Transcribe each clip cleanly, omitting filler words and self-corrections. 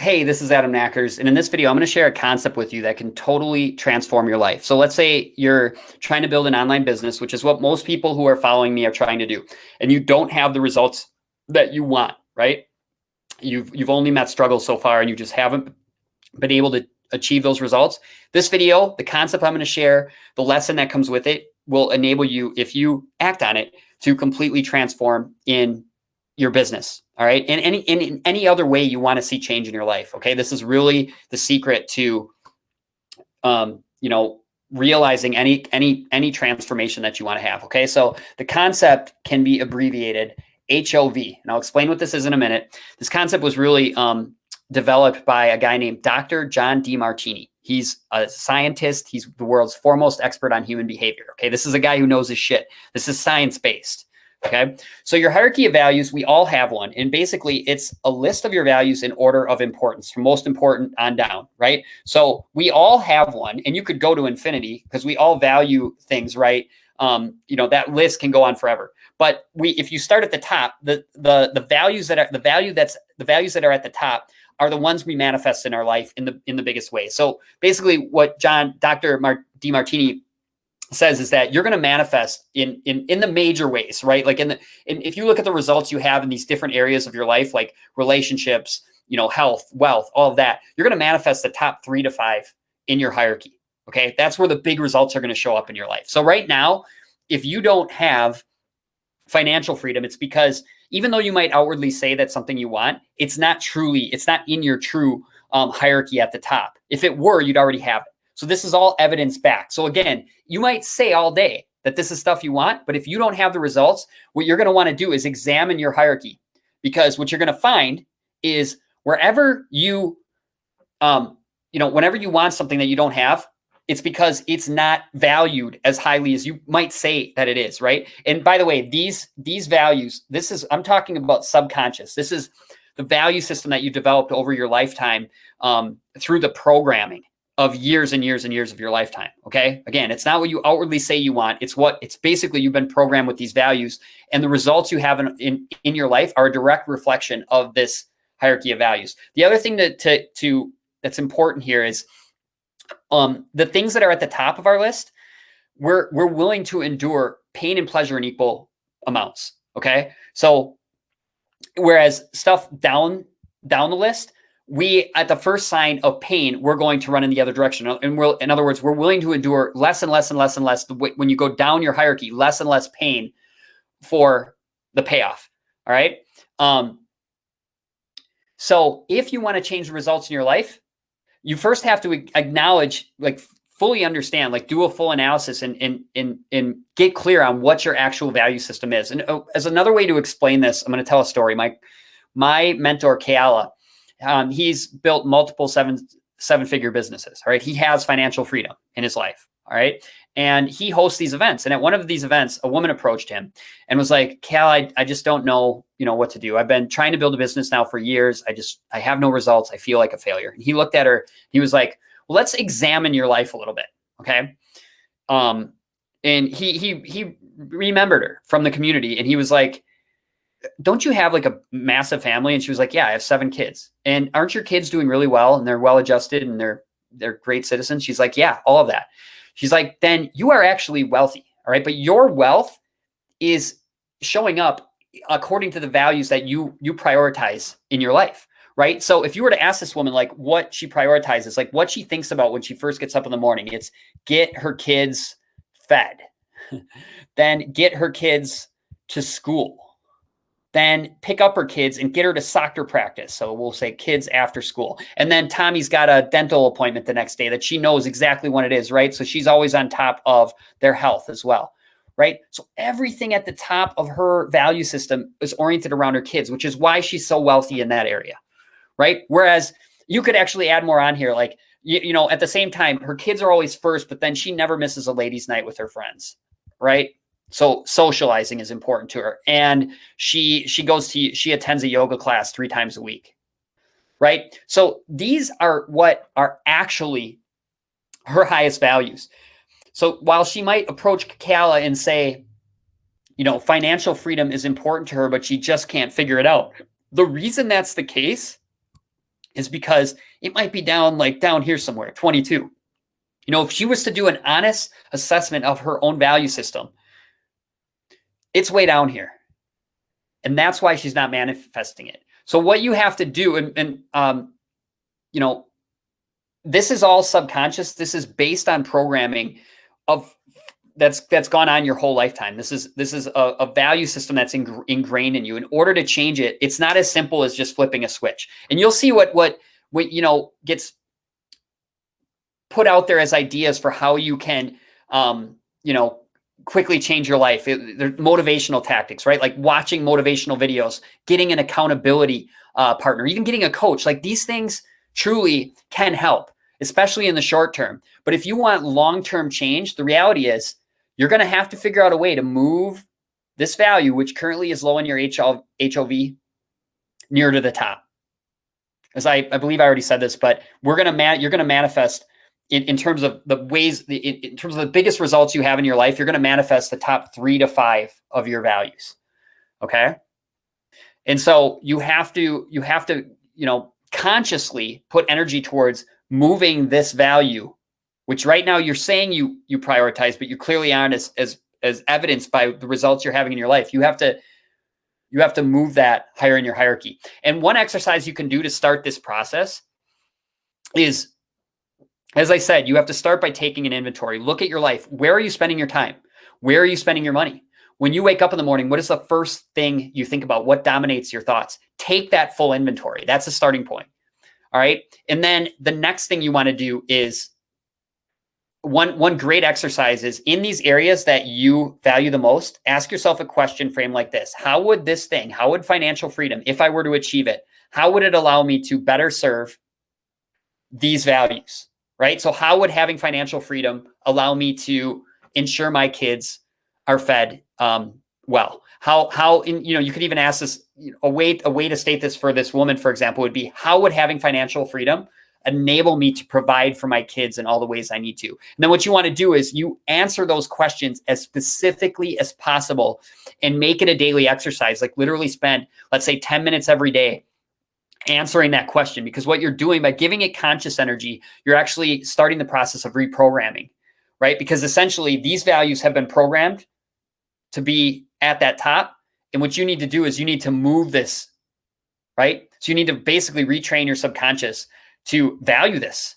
Hey, this is Adam Knackers, and in this video, I'm going to share a concept with you that can totally transform your life. So let's say you're trying to build an online business, which is what most people who are following me are trying to do, and you don't have the results that you want, right? You've only met struggles so far, and you just haven't been able to achieve those results. This video, the concept I'm going to share, the lesson that comes with it, will enable you, if you act on it, to completely transform in your business. All right. And in any other way you want to see change in your life. Okay. This is really the secret to, realizing any transformation that you want to have. Okay. So the concept can be abbreviated HOV. And I'll explain what this is in a minute. This concept was really developed by a guy named Dr. John Demartini. He's a scientist. He's the world's foremost expert on human behavior. Okay. This is a guy who knows his shit. This is science-based. Okay. So your hierarchy of values, we all have one. And basically it's a list of your values in order of importance from most important on down, right? So we all have one, and you could go to infinity because we all value things, right? That list can go on forever. But if you start at the top, the values that are the values that are at the top are the ones we manifest in our life in the biggest way. So basically what Dr. Demartini says is that you're going to manifest in the major ways, right? Like if you look at the results you have in these different areas of your life, like relationships, health, wealth, all of that, you're going to manifest the top 3 to 5 in your hierarchy. Okay. That's where the big results are going to show up in your life. So right now, if you don't have financial freedom, it's because even though you might outwardly say that's something you want, it's not in your true hierarchy at the top. If it were, you'd already have it. So this is all evidence backed. So again, you might say all day that this is stuff you want, but if you don't have the results, what you're going to want to do is examine your hierarchy, because what you're going to find is wherever whenever you want something that you don't have, it's because it's not valued as highly as you might say that it is, right? And by the way, these values, I'm talking about subconscious. This is the value system that you developed over your lifetime through the programming of years and years and years of your lifetime. Okay. Again, it's not what you outwardly say you want. It's basically you've been programmed with these values, and the results you have in your life are a direct reflection of this hierarchy of values. The other thing that's important here is the things that are at the top of our list, we're willing to endure pain and pleasure in equal amounts. Okay. So whereas stuff down the list, we, at the first sign of pain, we're going to run in the other direction. And in other words, we're willing to endure less and less and less and less. When you go down your hierarchy, less and less pain for the payoff. All right. So if you want to change the results in your life, you first have to acknowledge, like fully understand, like do a full analysis and get clear on what your actual value system is. And as another way to explain this, I'm going to tell a story. My mentor, Keala, he's built multiple seven-figure businesses. All right. He has financial freedom in his life. All right. And he hosts these events. And at one of these events, a woman approached him and was like, Cal, I just don't know, what to do. I've been trying to build a business now for years. I have no results. I feel like a failure. And he looked at her, he was like, well, let's examine your life a little bit. Okay. And he remembered her from the community, and he was like, don't you have like a massive family? And she was like, yeah, I have 7 kids. And aren't your kids doing really well? And they're well-adjusted and they're great citizens. She's like, yeah, all of that. She's like, then you are actually wealthy. All right. But your wealth is showing up according to the values that you prioritize in your life. Right. So if you were to ask this woman, like what she prioritizes, like what she thinks about when she first gets up in the morning, it's get her kids fed, then get her kids to school, then pick up her kids and get her to soccer practice. So we'll say kids after school. And then Tommy's got a dental appointment the next day that she knows exactly when it is, right? So she's always on top of their health as well, right? So everything at the top of her value system is oriented around her kids, which is why she's so wealthy in that area, right? Whereas you could actually add more on here. Like, at the same time, her kids are always first, but then she never misses a ladies' night with her friends, right? So socializing is important to her. And she attends a yoga class 3 times a week, right? So these are what are actually her highest values. So while she might approach Keala and say, financial freedom is important to her, but she just can't figure it out. The reason that's the case is because it might be down like down here somewhere, 22. You know, if she was to do an honest assessment of her own value system, it's way down here. And that's why she's not manifesting it. So what you have to do, and you know, this is all subconscious. This is based on programming of that's gone on your whole lifetime. This is a value system that's ingrained in you. In order to change it, it's not as simple as just flipping a switch. And you'll see what you know gets put out there as ideas for how you can you know, quickly change your life. They're motivational tactics, right? Like watching motivational videos, getting an accountability partner, even getting a coach. Like these things truly can help, especially in the short term. But if you want long-term change, the reality is you're going to have to figure out a way to move this value, which currently is low in your HOV, near to the top. As I believe I already said this, but you're going to manifest in terms of the ways, in terms of the biggest results you have in your life, you're going to manifest the top 3 to 5 of your values. Okay. And so you have to, you know, consciously put energy towards moving this value, which right now you're saying you prioritize, but you clearly aren't as evidenced by the results you're having in your life. You have to move that higher in your hierarchy. And one exercise you can do to start this process is, as I said, you have to start by taking an inventory. Look at your life. Where are you spending your time? Where are you spending your money? When you wake up in the morning, what is the first thing you think about? What dominates your thoughts? Take that full inventory. That's a starting point. All right. And then the next thing you want to do is one great exercise is in these areas that you value the most, ask yourself a question frame like this. How would financial freedom, if I were to achieve it, how would it allow me to better serve these values? Right? So how would having financial freedom allow me to ensure my kids are fed well? You could even ask this, a way to state this for this woman, for example, would be, how would having financial freedom enable me to provide for my kids in all the ways I need to? And then what you want to do is you answer those questions as specifically as possible and make it a daily exercise. Like literally spend, let's say, 10 minutes every day answering that question, because what you're doing by giving it conscious energy, you're actually starting the process of reprogramming, right? Because essentially these values have been programmed to be at that top. And what you need to do is you need to move this, right? So you need to basically retrain your subconscious to value this.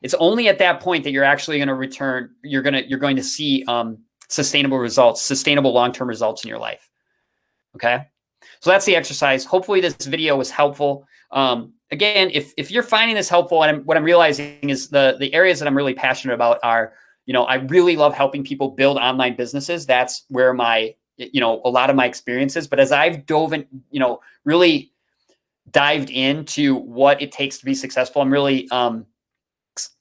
It's only at that point that you're actually going to return, you're going to see sustainable results, sustainable long-term results in your life. Okay. So that's the exercise. Hopefully this video was helpful. Again, if you're finding this helpful, and what I'm realizing is the areas that I'm really passionate about are, I really love helping people build online businesses. That's where my, a lot of my experience is. But as I've dove in, really dived into what it takes to be successful, I'm really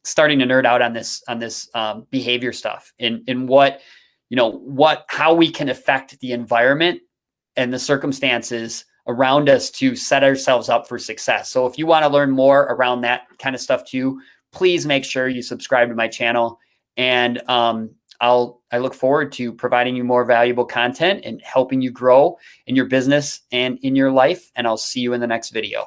starting to nerd out on this behavior stuff and how we can affect the environment and the circumstances around us to set ourselves up for success. So if you want to learn more around that kind of stuff too, please make sure you subscribe to my channel. And I look forward to providing you more valuable content and helping you grow in your business and in your life. And I'll see you in the next video.